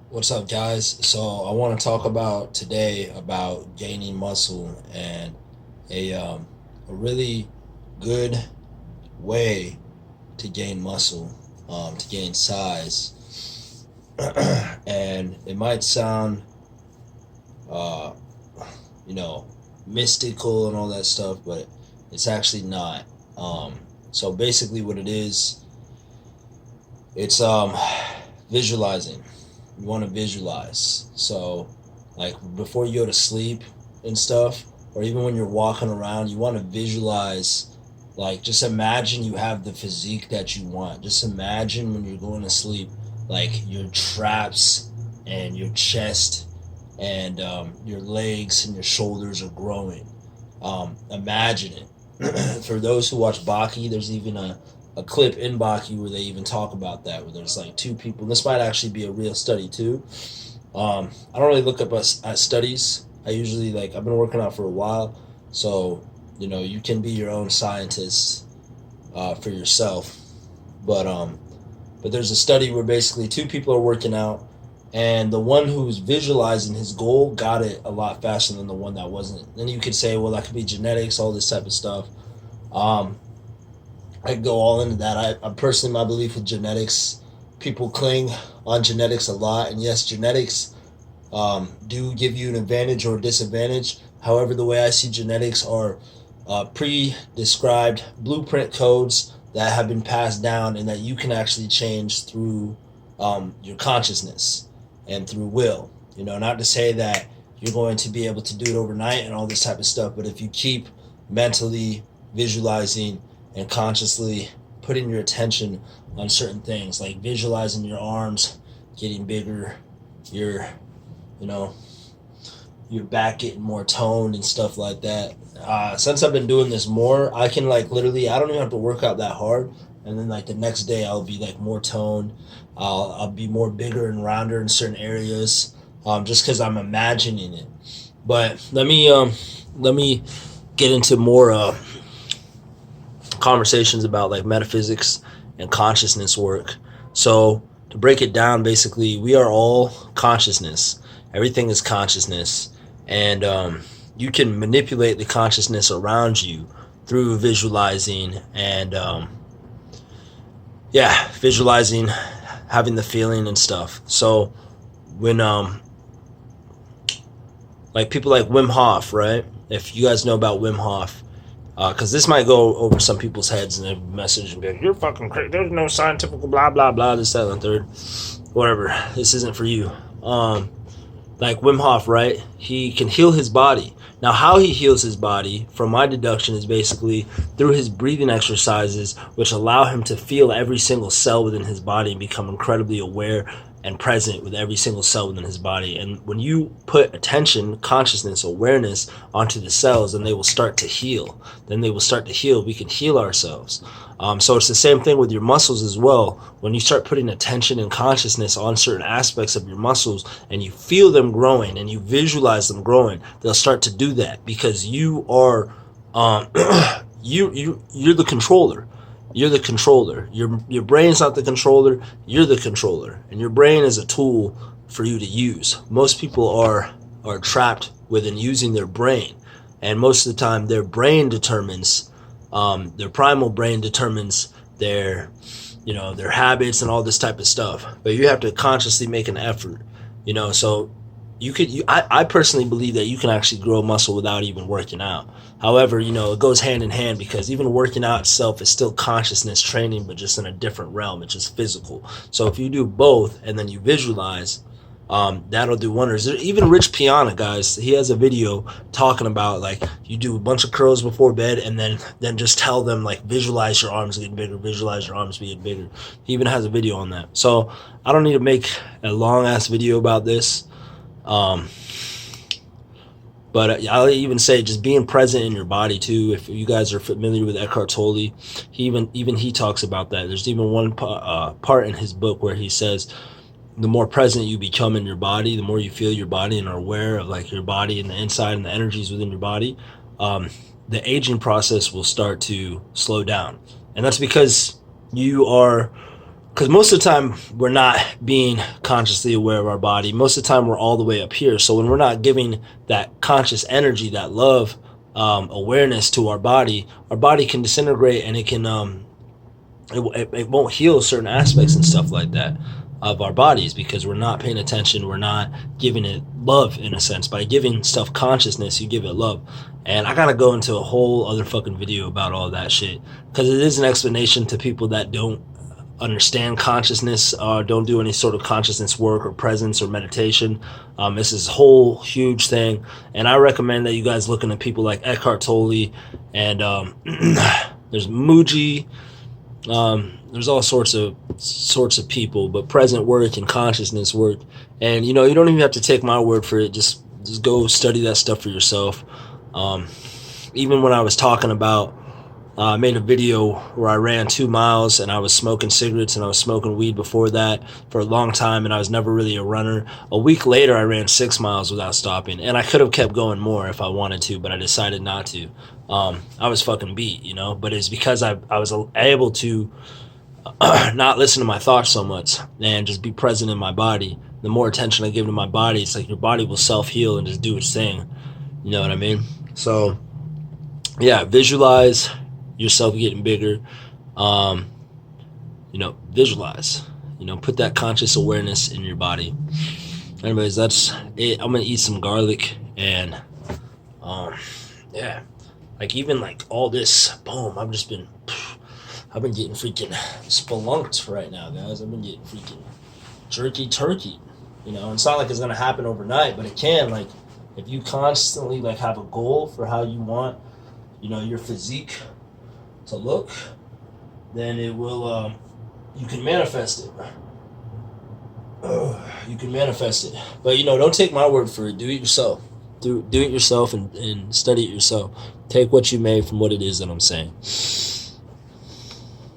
What's up, guys? So I want to talk about today about gaining muscle and a really good way to gain muscle, to gain size. And it might sound, uh, you know, mystical and all that stuff, but it's actually not. So basically, what it is, it's visualizing. You want to visualize. So, like before you go to sleep and stuff, or even when you're walking around, you want to visualize. Like, just imagine you have the physique that you want. Just imagine when you're going to sleep, like your traps and your chest and your legs and your shoulders are growing. Imagine it. For those who watch Baki, there's even a clip in Baki where they even talk about that, where there's like two people. This might actually be a real study too. I don't really look up at studies. I usually I've been working out for a while, so you can be your own scientist for yourself. But there's a study where basically two people are working out, and the one who's visualizing his goal got it a lot faster than the one that wasn't. Then you could say, well, that could be genetics, all this type of stuff. Um, I could go all into that. I personally, my belief with genetics, people cling on genetics a lot, and yes, genetics do give you an advantage or a disadvantage. However, the way I see genetics are pre-described blueprint codes that have been passed down and that you can actually change through your consciousness and through will. Not to say that you're going to be able to do it overnight and all this type of stuff, but if you keep mentally visualizing and consciously putting your attention on certain things, like visualizing your arms getting bigger, your you know your back getting more toned and stuff like that. Since I've been doing this more, I can literally, I don't even have to work out that hard, and then the next day I'll be more toned. I'll be more bigger and rounder in certain areas, just because I'm imagining it. But let me get into more conversations about metaphysics and consciousness work. So to break it down, basically, we are all consciousness. Everything is consciousness, and you can manipulate the consciousness around you through visualizing and visualizing, having the feeling and stuff. So when people like Wim Hof, right? If you guys know about Wim Hof, because this might go over some people's heads and they message and be like, "You're fucking crazy. There's no scientific blah blah blah. This, that, and the third. Whatever. This isn't for you." Like Wim Hof, right? He can heal his body. Now, how he heals his body, from my deduction, is basically through his breathing exercises, which allow him to feel every single cell within his body and become incredibly aware and present with every single cell within his body. And when you put attention, consciousness, awareness onto the cells, then they will start to heal. Then they will start to heal. We can heal ourselves. So it's the same thing with your muscles as well. When you start putting attention and consciousness on certain aspects of your muscles and you feel them growing and you visualize them growing, they'll start to do that because you are you're the controller. You're the controller. Your brain's not the controller. You're the controller, and your brain is a tool for you to use. Most people are trapped within using their brain, and most of the time, their brain determines, their primal brain determines their habits and all this type of stuff. But you have to consciously make an effort. So I personally believe that you can actually grow muscle without even working out. However, it goes hand in hand because even working out itself is still consciousness training, but just in a different realm. It's just physical. So if you do both and then you visualize, that'll do wonders. Even Rich Piana, guys, he has a video talking about you do a bunch of curls before bed and then just tell them visualize your arms getting bigger, visualize your arms being bigger. He even has a video on that. So I don't need to make a long ass video about this. Um, but I'll even say just being present in your body too. If you guys are familiar with Eckhart Tolle, he talks about that. There's even one part in his book where he says the more present you become in your body, the more you feel your body and are aware of your body and the inside and the energies within your body, the aging process will start to slow down, and that's because you are because most of the time we're not being consciously aware of our body. Most of the time we're all the way up here. So when we're not giving that conscious energy, that love, awareness to our body can disintegrate, and it can it won't heal certain aspects and stuff like that of our bodies, because we're not paying attention. We're not giving it love. In a sense, by giving stuff consciousness, you give it love. And I gotta go into a whole other fucking video about all that shit, because it is an explanation to people that don't understand consciousness, don't do any sort of consciousness work or presence or meditation. This is a whole huge thing, and I recommend that you guys look into people like Eckhart Tolle, and there's Muji. There's all sorts of people, but present work and consciousness work. And you don't even have to take my word for it. Just go study that stuff for yourself. Even when I was talking about, I made a video where I ran 2 miles, and I was smoking cigarettes and I was smoking weed before that for a long time, and I was never really a runner. A week later, I ran 6 miles without stopping, and I could have kept going more if I wanted to, but I decided not to. I was fucking beat, but it's because I was able to not listen to my thoughts so much and just be present in my body. The more attention I give to my body, it's like your body will self-heal and just do its thing. You know what I mean? So, yeah, visualize yourself getting bigger. Visualize. Put that conscious awareness in your body. Anyways, that's it. I'm gonna eat some garlic, and yeah, like even like all this, boom. I've been getting freaking spelunked right now, guys. I've been getting freaking jerky turkey. It's not like it's gonna happen overnight, but it can. Like, if you constantly like have a goal for how you want, your physique to look, then it will. You can manifest it. You can manifest it, but don't take my word for it. Do it yourself. Do it yourself, and study it yourself. Take what you made from what it is that I'm saying.